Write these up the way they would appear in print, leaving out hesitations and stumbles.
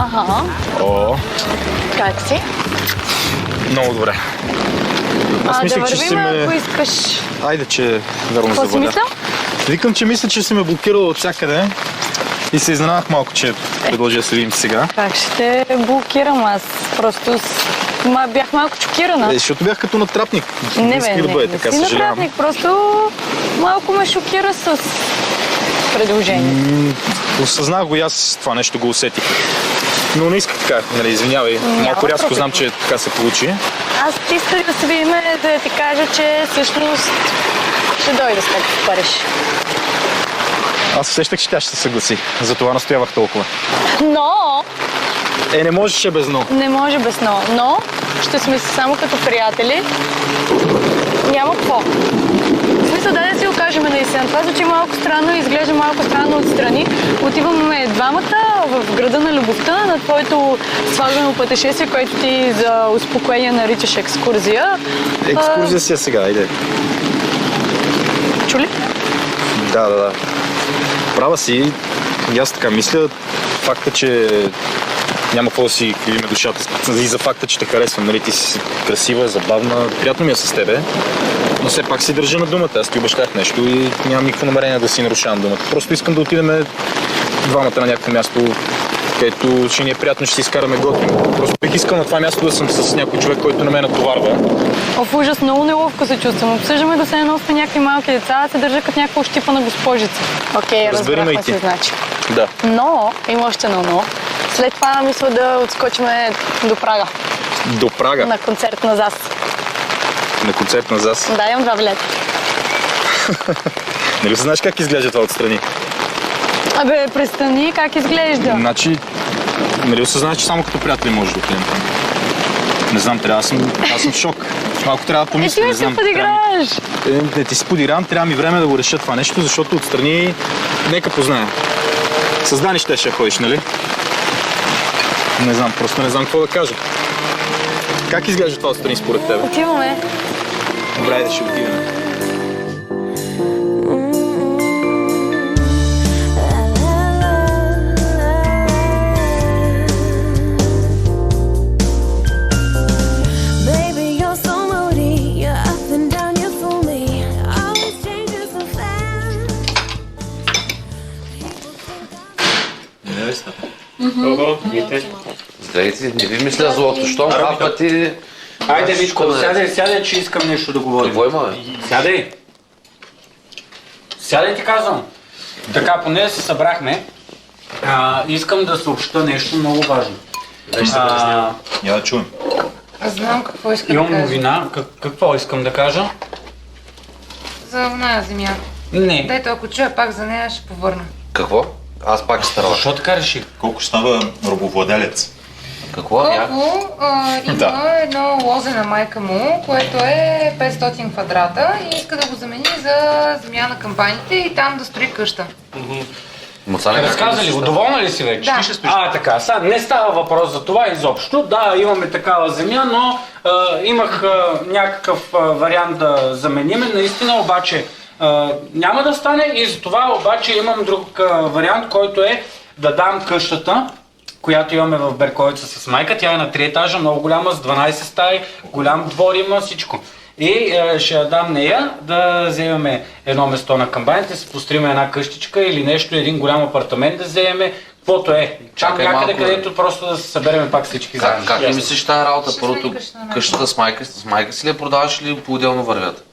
Ага. О, Как си? много добре. Аз мислех, да че си вървим, ме... ако искаш. Айде, че верно Какво си заваля. мисля? Викам, че мисля, че си ме блокирал от всякъде и се изненадах малко, че предложи да се видим сега. Как ще те блокирам аз? Просто бях малко шокирана. Защото бях като натрапник. Не, исках бе, да бъде не така, си съжалявам. натрапник, просто малко ме шокира с предложение. Осъзнах го и аз това нещо го усетих. Но не исках така, нали, извинявай. Малко рязко проблем. знам, че така се получи. Аз исках да се видим, да ти кажа, че всъщност ще дойда след като париш. Аз усещах, че тя ще се съгласи. Затова настоявах толкова. Но Не можеше без но. не може без но ще сме си само като приятели. Няма какво. В смисъл, да си го кажем наистина. Това звучи малко странно и изглежда малко странно отстрани. Отиваме двамата в града на любовта, на твоето сватбено пътешествие, което ти за успокоение наричаш екскурзия. Екскурзия си е сега, айде. Чули? Да. Права си. И аз така мисля. Факта, че няма какво да си кривиме душата. И за факта, че те харесвам. Нали, ти си красива, забавна. Приятно ми е с тебе. Но все пак си държа на думата. Аз ти обещах нещо и нямам никакво намерение да си нарушавам думата. Просто искам да отидем двамата на някакво място, където ще ни е приятно, ще си изкараме готино. Просто бих искал на това място да съм с някой човек, който не ме натоварва. В ужас, много неловко се чувствам. Обсъждаме да се едно сме някакви малки деца, да се държа като някаква ощипана госпожица. Окей, Разбираме разбрахме и ти. се, значи. Да. Но, има още едно но. След това мисля да отскочиме до Прага, До Прага. на концерт на ЗАС. На концерт на ЗАС. Да, имам 2 билета. Нали знаеш как изглежда това отстрани? Абе, престани, как изглежда? Значи, нали осъзнаеш, че само като приятели можеш да отидем там? Не знам, аз съм в шок. Малко трябва да помисля, Ти не ми се знам. подиграваш. Не ти си подигравам, трябва ми време да го реша това нещо, защото отстрани нека познаем. С Дани ще ходиш, нали? Не знам, просто не знам какво да кажа. Как изглежда това отстрани според тебе? Отиваме. Добре, айде ще отидем. Здравейте, не ви мисля злото, щом два пъти... Айде, Витко, сядай, че искам нещо да говорим. Какво има, бе? Сядай. Сядай, ти казвам. Така, поне да се събрахме. Искам да съобща нещо много важно. Я да чуем. Аз знам какво искам да Имам кажа. новина. Какво искам да кажа? За оная земя. Не. Дето, ако чуя пак за нея, ще повърна. Какво? Аз пак ще стара. Защо така реших? Колко става робовладелец? Какво? Колко има едно лозе на майка му, което е 500 квадрата и иска да го замени за земя на кампаниите и там да строи къща. Разказа ли го? Доволна ли си вече? Да. Така. Сега не става въпрос за това изобщо. Да, имаме такава земя, но имах някакъв вариант да замениме. Наистина обаче няма да стане и за това обаче имам друг вариант, който е да дам къщата, която имаме в Берковица с майка. Тя е на 3 етажа, много голяма, с 12 стаи, голям двор има, всичко. И ще я дам нея да вземем едно место на камбаните, да се построим една къщичка или нещо, един голям апартамент да вземем, каквото е. Чакай някъде, малко, където просто да се съберем пак всички заедно. Как ми мислиш тази работа? Ще Първото смени къщата на къщата с майка си ли я продаваш или по-отделно вървят?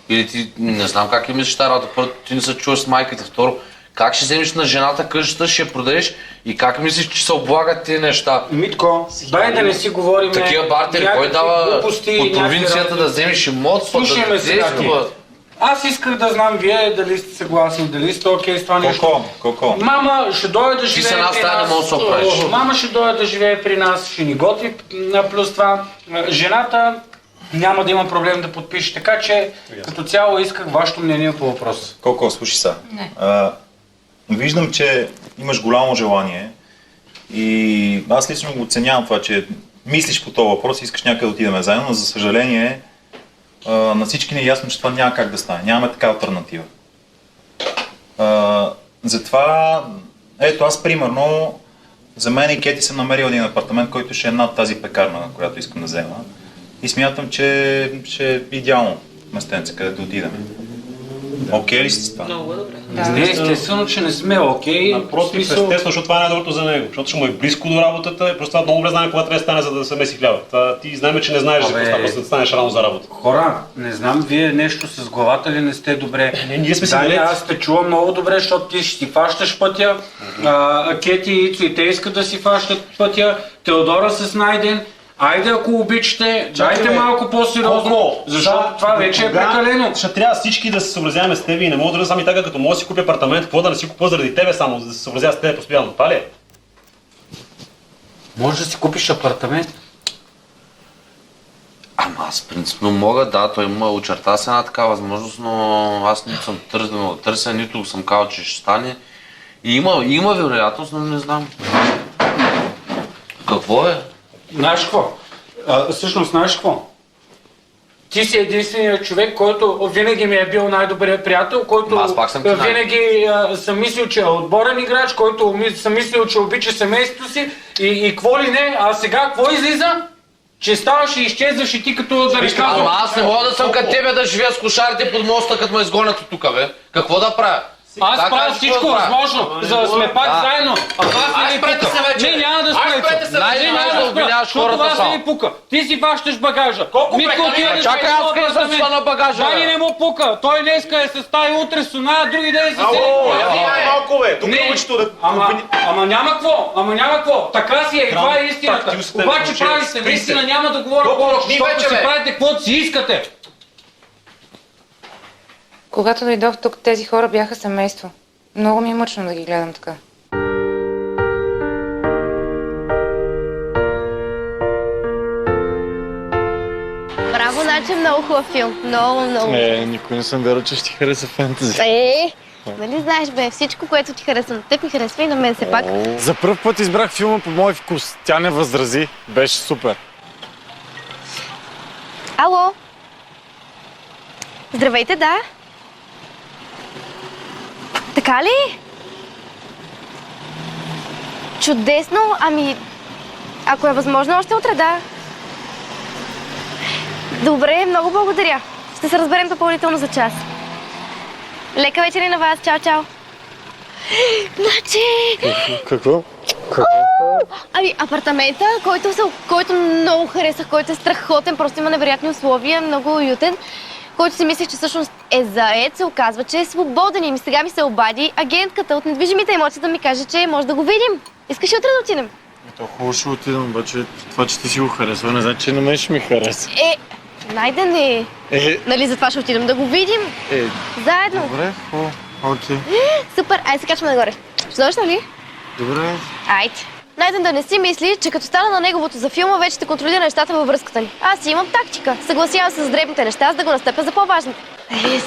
Или ти не знам как ли мислиш тази работа? Първо ти не се чуваш с майката, второ как ще вземеш на жената къщата, ще я продадеш и как мислиш, че се облагат тези неща? Митко, дай да не си говорим Такива бартери, кой дава от провинцията да вземеш имот, Слушай ме сега ти. Аз исках да знам вие дали сте съгласни, дали сте окей с това нещо. Колко? Мама ще дойде да Ти живее с една при стая не нас. можеш да се оправиш. Мама ще дойде да живее при нас, ще ни готви плюс това. Жената няма да има проблем да подпише, така че като цяло исках вашето мнение по въпроса. Колко, слушай са. Не. Виждам, че имаш голямо желание и аз лично го оценявам това, че мислиш по този въпрос и искаш някъде да отидем заедно, но за съжаление на всички ни е ясно, че това няма как да стане. Нямаме така алтернатива. Затова, ето аз примерно За мен и Кети съм намерил един апартамент, който ще е над тази пекарна, на която искам да взема. И смятам, че ще е идеално местенце, където да отидем. Окей ли сте с това? Много добре. Не, естествено, че не сме окей. Напротив, естествено, защото това е най-доброто за него. Защото ще му е близко до работата и просто това много добре знае кога трябва да стане, за да се меси хляба. Ти знаем, че не знаеш за какво просто да станеш рано за работа. Хора, не знам, вие нещо с главата ли не сте добре. Ние сме си Дани, наред. аз те чувам много добре, защото ти ще си фащаш пътя. Кети и Ицо и те искат да си фащат пътя. Теодора с Найден. Айде, ако обичате, дайте малко по-сериозно, защото това вече е прекалено. Ще трябва всички да се съобразяваме с теб и не мога да сами така, като мога да си купя апартамент, какво да не си купя заради тебе само, за да се съобразява с теб постоянно. Това ли е? Може да си купиш апартамент? Ама аз принципно мога, да, той има, очерта се една така възможност, но аз нито съм търся, нито съм казал, че ще стане. И има вероятност, но не знам. Какво е? Знаеш какво? Всъщност, знаеш какво? Ти си единственият човек, който винаги ми е бил най-добрият приятел, който Аз пак съм ти винаги съм мислил, че е отборен играч, който съм мислил, че обича семейството си и какво ли не, а сега какво излиза? Че ставаш и изчезваш и ти като да ви казвам. Ама аз не мога да съм като тебе да живея с кошарите под моста, като ме изгонят от тук, бе. Какво да правя? Аз правя всичко възможно, за да сме пак заедно. А вас не Ай, ви спрете пука. се вече, Не, бе. няма да Ай, спрете. спрете се, Не, вече, няма няма да да спрете, обвиняваш защото хората вас не само. ви пука. Ти си фащаш багажа. Митко прекалено? отиде да Чакай, аз къде съм апартамент. на багажа, бе? Дани не му пука. Той днеска е с тази утре сона, а други ден си се... Малко бе, тук Не, учето да... ама няма какво. Така си е, и това е истината. Обаче прави се, наистина няма да говоря повече, защото си правите каквото си искате. Когато дойдох тук, тези хора бяха семейство. Много ми е мъчно да ги гледам така. Браво, Наче, много хубав филм. Много. Никой не съм вярвал, че ще ти хареса фентези. Нали знаеш, бе, всичко, което ти харесва на теб, ми харесва и на мен се пак. За пръв път избрах филма по мой вкус. Тя не възрази. Беше супер. Ало? Здравейте, да? Така ли? Чудесно, ами... Ако е възможно, още утре, да. Добре, много благодаря. Ще се разберем допълнително за час. Лека вечер и на вас. Чао, чао. Значи... Какво? Ами, апартамента, който много харесах, който е страхотен, просто има невероятни условия, много уютен, който си мислех, че всъщност е заед, се оказва, че е свободен и сега ми се обади агентката от недвижимите имоти да ми каже, че може да го видим. Искаш ли утре да отидем? То хубаво ще отидем, обаче това, че ти си го харесва, не значи, че на мен ще ми хареса. Найден е. Нали затова ще отидем да го видим? Заедно. Добре, хубаво. Окей. Супер, айде се качваме нагоре. Ще дойдеш, нали? Добре. Айде. Найден да не си мисли, че като стана на неговото за филма, вече ще контролира нещата във връзката ни. Аз си имам тактика. Съгласявам се с дребните неща, за да го настъпя за по-важните.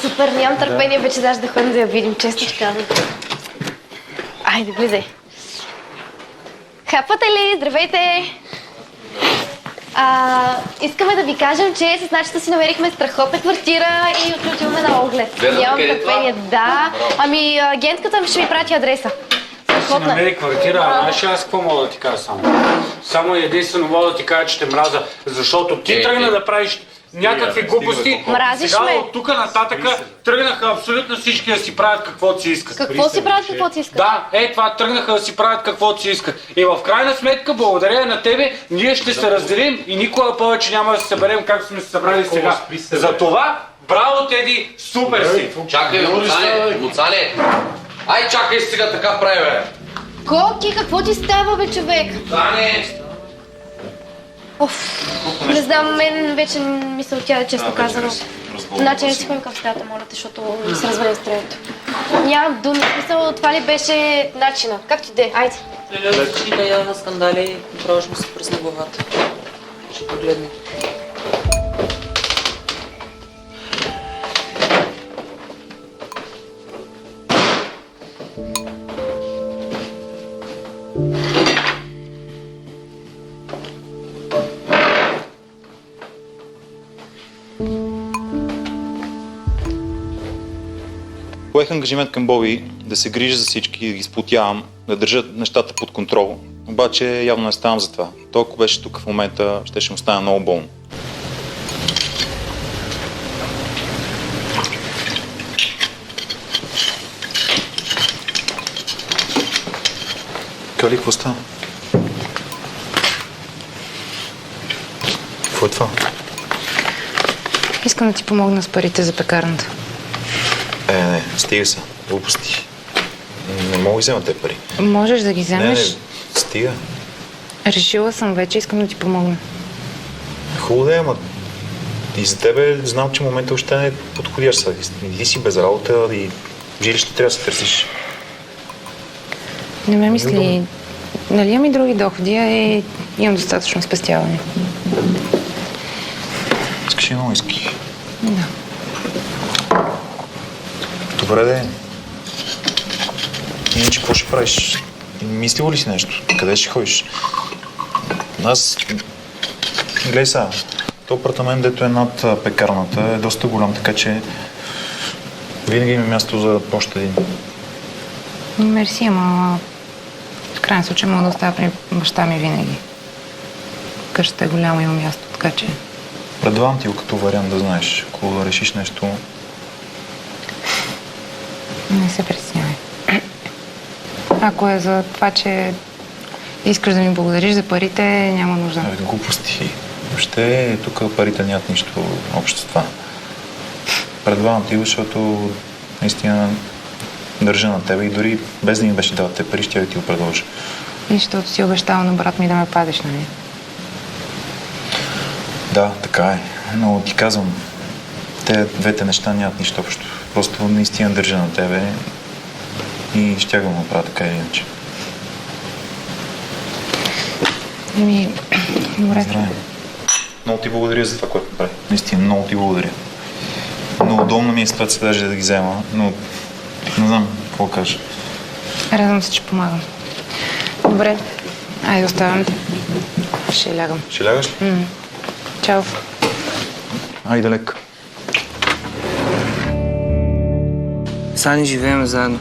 Супер, нямам търпение вече даже да ходим да я видим, честно ще казвам. Айде, влизай. Хапвате ли? Здравейте! Искаме да ви кажем, че с начета си намерихме страхотна квартира и отключваме на оглед. Нямам търпение, да. Ами, агентката ми ще ми прати адреса. Си намери квартира, знаеш аз какво мога да ти кажа само? Само единствено мога да ти кажа, че те мраза, защото ти тръгна да правиш някакви глупости. Мразиш сега ме. от тук нататъка тръгнаха абсолютно всички да си правят каквото си искат. Какво си правят, какво си искат? Да, това тръгнаха да си правят каквото си искат. И в крайна сметка, благодарение на тебе, ние ще се разделим и никога повече няма да се съберем както сме се събрали сега. Затова, браво, Теди, супер си! Чакай, Муцане! Ай, чакай сега, така прави, бе! Коки, какво ти става, бе, човек? Муцане! Не знам, мен вече ми се отяде, често казано. Значи не си ходим към стаята, моля те, защото ми се разваля строението. Нямам думи, смисъл, това ли беше начина? Как ти де? Айде. Ще да на скандали, направиш му се пръсна главата. Ще погледне. Поех ангажимент към Боби да се грижа за всички, да ги сплотявам, да държа нещата под контрол. Обаче явно не ставам за това. Толкова беше тук в момента, ще му стана много болно. Кали, какво става? Какво е това? Искам да ти помогна с парите за пекарната. Не, стига са. Глупости. Не мога да взема те пари. Можеш да ги вземеш. Не, стига. Решила съм вече, искам да ти помогна. Хубаво да е, ама и за тебе знам, че момента още не е подходящ сега. Иди си без работа и жилище трябва да се търсиш. Не ме мисли. Нали имам и други доходи, и имам достатъчно спестяване. Искаш едно иски? Да. Добре де. Иначе какво ще правиш? Мислила ли си нещо? Къде ще ходиш? Аз... Гледай сега, този апартамент, дето е над пекарната, е доста голям, така че винаги има място за още един. Мерси, ама в крайна случай мога да оставя при баща ми винаги. Къщата е голяма, има място, така че... Предлагам ти го като вариант да знаеш, ако да решиш нещо. Не се притеснявай. Ако е за това, че искаш да ми благодариш за парите, няма нужда. Глупости. Въобще тук парите нямат нищо общо с това. Предлагам ти го, защото наистина държа на тебе и дори без да ми беше дал те пари, ще ти го предложа. И защото си обещала на брат ми да ме пазиш, нали? Да, така е. Но ти казвам, те двете неща нямат нищо общо. Просто наистина държа на тебе и ще го направя така или иначе. Добре. Здравей. Много ти благодаря за това, което направи. Наистина, много ти благодаря. Много удобно ми е ситуация даже да ги взема, но не знам какво кажа. Радвам се, че помагам. Добре, айде оставям. Ще лягам. Ще лягаш ли? Чао. Айде лек. Сани, живеем заедно.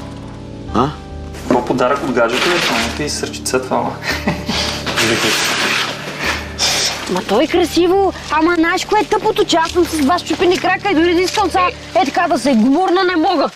А? Какво подарък от гаджето е? Помните и сърчица това. Ма той е красиво, ама знаеш кое е тъпото, че аз съм с два щупени крака и дори да искам сега така да се гмурна не мога.